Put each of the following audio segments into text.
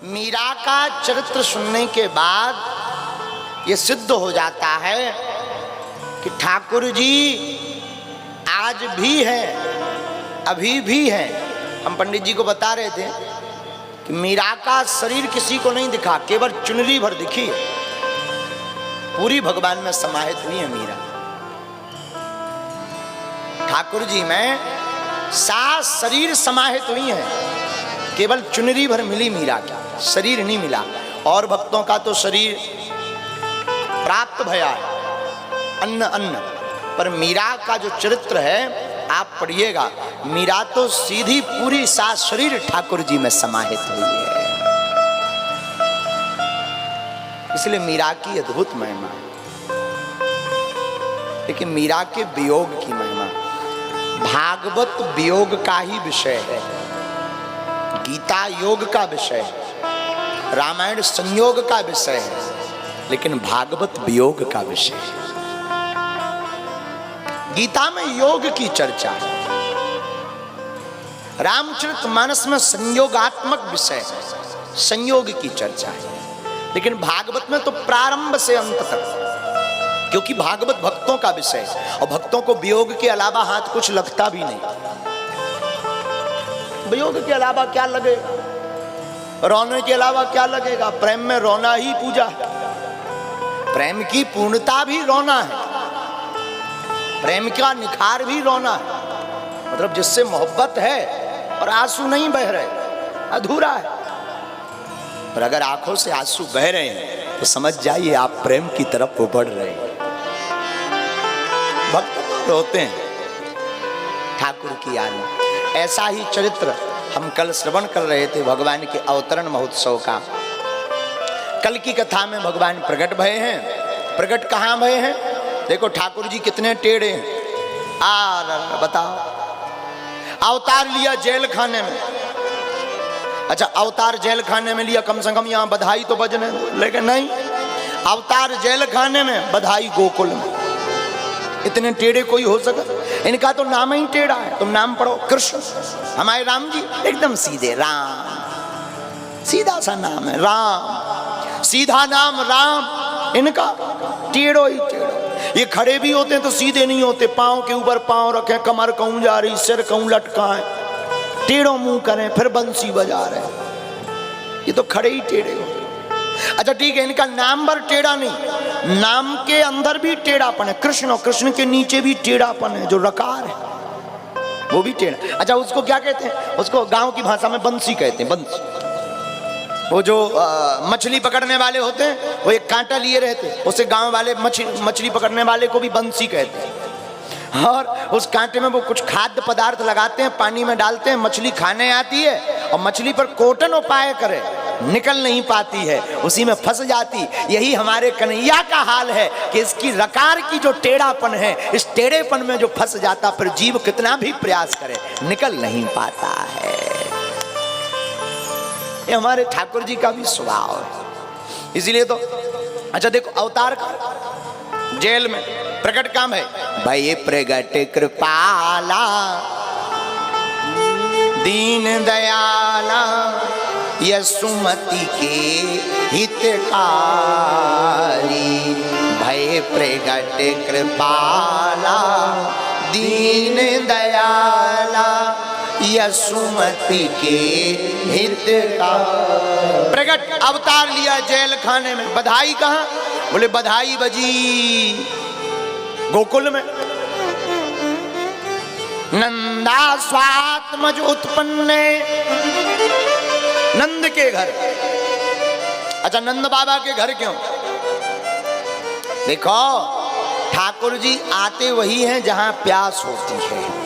मीरा का चरित्र सुनने के बाद ये सिद्ध हो जाता है कि ठाकुर जी आज भी है, अभी भी है। हम पंडित जी को बता रहे थे कि मीरा का शरीर किसी को नहीं दिखा, केवल चुनरी भर दिखी है, पूरी भगवान में समाहित हुई है मीरा। ठाकुर जी में 7 शरीर समाहित हुई हैं, केवल चुनरी भर मिली मीरा का, शरीर नहीं मिला। और भक्तों का तो शरीर प्राप्त भया है, अन्न अन्न, पर मीरा का जो चरित्र है आप पढ़िएगा, मीरा तो सीधी पूरी 7 शरीर ठाकुर जी में समाहित हुई है। इसलिए मीरा की अद्भुत महिमा, लेकिन मीरा के वियोग की महिमा, भागवत वियोग का ही विषय है, गीता योग का विषय है, रामायण संयोग का विषय है, लेकिन भागवत वियोग का विषय है। गीता में योग की चर्चा है, रामचरितमानस में संयोगात्मक विषय है, संयोग की चर्चा है, लेकिन भागवत में तो प्रारंभ से अंत तक, क्योंकि भागवत भक्तों का विषय है और भक्तों को वियोग के अलावा हाथ कुछ लगता भी नहीं। वियोग के अलावा क्या लगेगा, रोने के अलावा क्या लगेगा? प्रेम में रोना ही पूजा है, प्रेम की पूर्णता भी रोना है, प्रेम का निखार भी रोना है। मतलब जिससे मोहब्बत है और आंसू नहीं बह रहे, अधूरा है। और अगर आंखों से आंसू बह रहे हैं तो समझ जाइए आप प्रेम की तरफ बढ़ रहे हैं। भक्त तो रोते हैं ठाकुर की याद में। ऐसा ही चरित्र हम कल श्रवण कर रहे थे भगवान के अवतरण महोत्सव का। कल की कथा में भगवान प्रकट भये हैं। प्रकट कहाँ भये हैं? देखो ठाकुर जी कितने टेढ़े हैं। बताओ, अवतार लिया जेल खाने में। अच्छा, अवतार जेल खाने में लिया, कम से कम यहाँ बधाई तो बजने दो, लेकिन नहीं, अवतार जेल खाने में, बधाई गोकुल में। इतने टेढ़े कोई हो सका? इनका तो नाम ही टेढ़ा है। तुम नाम पढ़ो कृष्ण, हमारे राम जी एकदम सीधे राम, सीधा सा नाम है राम, सीधा नाम राम। इनका टेढ़ो ही टेढ़ो। ये खड़े भी होते हैं तो सीधे नहीं होते, पांव के ऊपर पांव रखे, कमर कहूं जा रही, सिर कहूं लटकाएं, टेढ़ो मुंह करें, फिर बंसी बजा रहे। ये तो खड़े ही टेढ़े होते। अच्छा ठीक है, इनका नाम भर टेढ़ा नहीं, नाम के अंदर भी टेढ़ापन है। कृष्ण, और कृष्ण के नीचे भी टेढ़ापन है, जो रकार है वो भी टेढ़ा। अच्छा उसको क्या कहते हैं? उसको गांव की भाषा में बंसी कहते हैं, बंसी। वो जो मछली पकड़ने वाले होते हैं, वो एक कांटा लिए रहते, उसे गांव वाले मछली पकड़ने वाले को भी बंसी कहते हैं। और उस कांटे में वो कुछ खाद्य पदार्थ लगाते हैं, पानी में डालते हैं, मछली खाने आती है और मछली पर कोटन उपाय करे, निकल नहीं पाती है, उसी में फंस जाती। यही हमारे कन्हैया का हाल है कि इसकी रकार की जो टेढ़ापन है, इस टेढ़ेपन में जो फंस जाता, पर जीव कितना भी प्रयास करे निकल नहीं पाता है। ये हमारे ठाकुर जी का भी स्वभाव है। इसीलिए तो अच्छा देखो, अवतार का जेल में प्रकट काम है, भय प्रगट कृपाला दीन दयाला यशुमति के हितकारी। भय प्रगट कृपाला दीन दयाला यशुमति के हित का। प्रकट अवतार लिया जेल खाने में। बधाई कहाँ? बोले बधाई बजी गोकुल में। नंदा स्वात्मज उत्पन्न, नंद के घर। अच्छा नंद बाबा के घर क्यों? देखो ठाकुर जी आते वही हैं जहां प्यास होती है।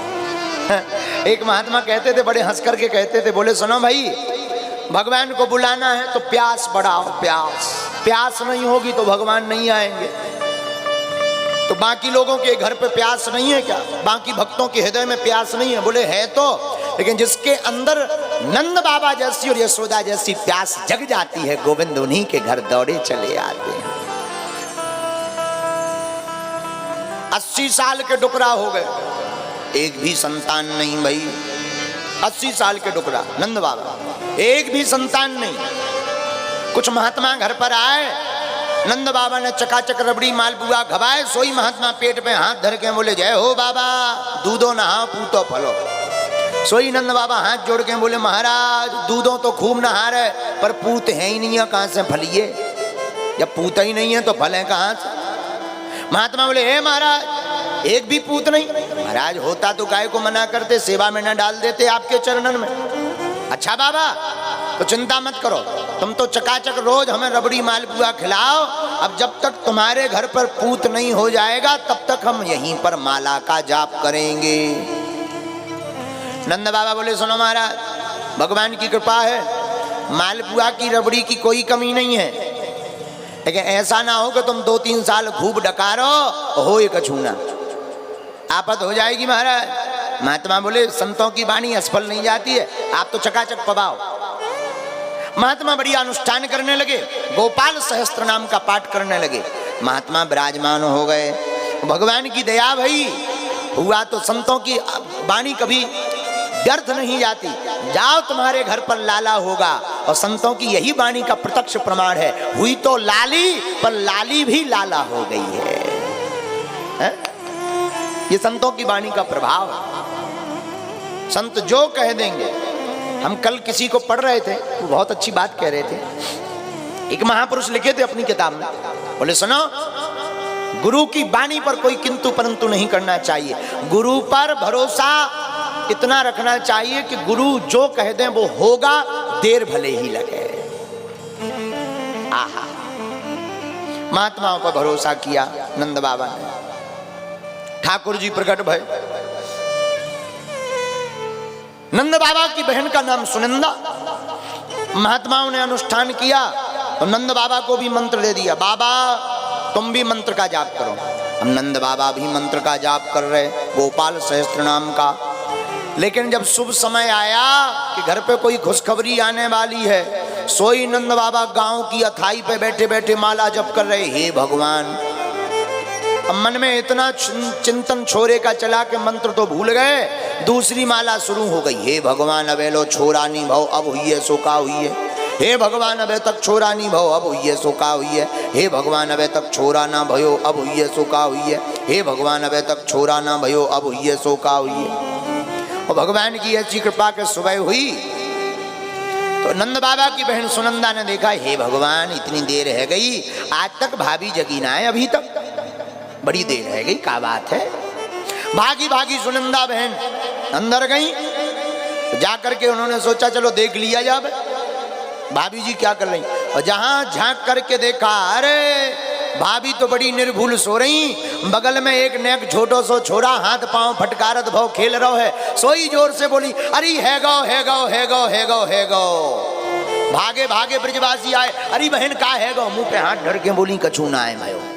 एक महात्मा कहते थे, बड़े हंस करके कहते थे, बोले सुनो भाई, भगवान को बुलाना है तो प्यास बढ़ाओ, प्यास। प्यास नहीं होगी तो भगवान नहीं आएंगे। तो बाकी लोगों के घर पे प्यास नहीं है क्या? बाकी भक्तों के हृदय में प्यास नहीं है? बोले है तो, लेकिन जिसके अंदर नंद बाबा जैसी और यशोदा जैसी प्यास जग जाती है, गोविंद उन्हीं के घर दौड़े चले आते हैं। 80 साल के डुकरा हो गए, एक भी संतान नहीं भाई। 80 साल के डुकरा नंद बाबा, एक भी संतान नहीं। कुछ महात्मा घर पर आए, नंद बाबा ने चकाचक रबड़ी मालपुआ खवाए। सोई महात्मा पेट पे हाथ धर के बोले जय हो बाबा, दूधो नहा पूतो फलो। सोई नंद बाबा हाथ जोड़ के बोले महाराज दूधों तो खूब नहा रहे, पर पूत है ही नहीं है, कहां से फलिए? जब पूत ही नहीं है तो फल है कहां से? महात्मा बोले हे महाराज एक भी पूत नहीं। महाराज होता तो काय को मना करते, सेवा में न डाल देते आपके चरणन में। अच्छा बाबा तो चिंता मत करो, तुम तो चकाचक रोज हमें रबड़ी मालपुआ खिलाओ, अब जब तक तुम्हारे घर पर पूत नहीं हो जाएगा तब तक हम यहीं पर माला का जाप करेंगे। नंद बाबा बोले सुनो महाराज, भगवान की कृपा है, मालपुआ की रबड़ी की कोई कमी नहीं है, लेकिन ऐसा ना हो कि तुम 2-3 साल खूब डकारो हो एक छूना, आफत हो जाएगी महाराज। महात्मा बोले संतों की वाणी असफल नहीं जाती है, आप तो चकाचक पवाओ। महात्मा बढ़िया अनुष्ठान करने लगे, गोपाल सहस्त्र नाम का पाठ करने लगे। महात्मा विराजमान हो गए, भगवान की दया भई हुआ तो संतों की वाणी कभी व्यर्थ नहीं जाती। जाओ तुम्हारे घर पर लाला होगा, और संतों की यही वाणी का प्रत्यक्ष प्रमाण है, हुई तो लाली पर लाली भी लाला हो गई है? ये संतों की वाणी का प्रभाव है। संत जो कह देंगे। हम कल किसी को पढ़ रहे थे, वो बहुत अच्छी बात कह रहे थे। एक महापुरुष लिखे थे अपनी किताब में, बोले सुनो गुरु की वाणी पर कोई किंतु परंतु नहीं करना चाहिए, गुरु पर भरोसा इतना रखना चाहिए कि गुरु जो कह दें वो होगा, देर भले ही लगे। आहा, महात्माओं पर भरोसा किया नंद बाबा ने। ठाकुर जी प्रकट भय, नंद बाबा की बहन का नाम सुनंदा। महात्माओं ने अनुष्ठान किया तो नंद बाबा को भी मंत्र दे दिया, बाबा तुम भी मंत्र का जाप करो। अब नंद बाबा भी मंत्र का जाप कर रहे, गोपाल सहस्त्र नाम का। लेकिन जब शुभ समय आया कि घर पे कोई खुशखबरी आने वाली है, सोई नंद बाबा गांव की अथाई पे बैठे बैठे माला जप कर रहे। हे भगवान, अब मन में इतना चिंतन छोरे का चला के मंत्र तो भूल गए, दूसरी माला शुरू हो गई। हे भगवान अबे लो छोरा नहीं भव, अब हुई है सो का हुई है। हे भगवान अबे तक छोरा नहीं भव, अब हुई है सो का हुई है। हे भगवान अबे तक छोरा ना भयो, अब हुई है सो का हुई है। हे भगवान अबे तक छोरा ना भयो, अब हुई है सो का हुई है। और भगवान की ऐसी कृपा के सुबह हुई तो नंद बाबा की बहन सुनंदा ने देखा, हे भगवान इतनी देर है गई, आज तक भाभी जगी ना है, अभी तक बड़ी देर है गई, क्या बात है। भागी भागी सुनंदा बहन अंदर गई, जाकर के उन्होंने सोचा चलो देख लिया जाए भाभी जी क्या कर रही। और जहां झांक करके देखा, अरे भाभी तो बड़ी निर्भूल सो रही, बगल में एक नेक छोटो सो छोरा हाथ पांव फटकारत भाव खेल रहो है। सोई जोर से बोली, अरे है गो है गो है गो है गो है गो। भागे भागे ब्रजवासी आए, अरे बहन का है गो, मुंह पे हाथ धर के बोली कछू ना है मायो।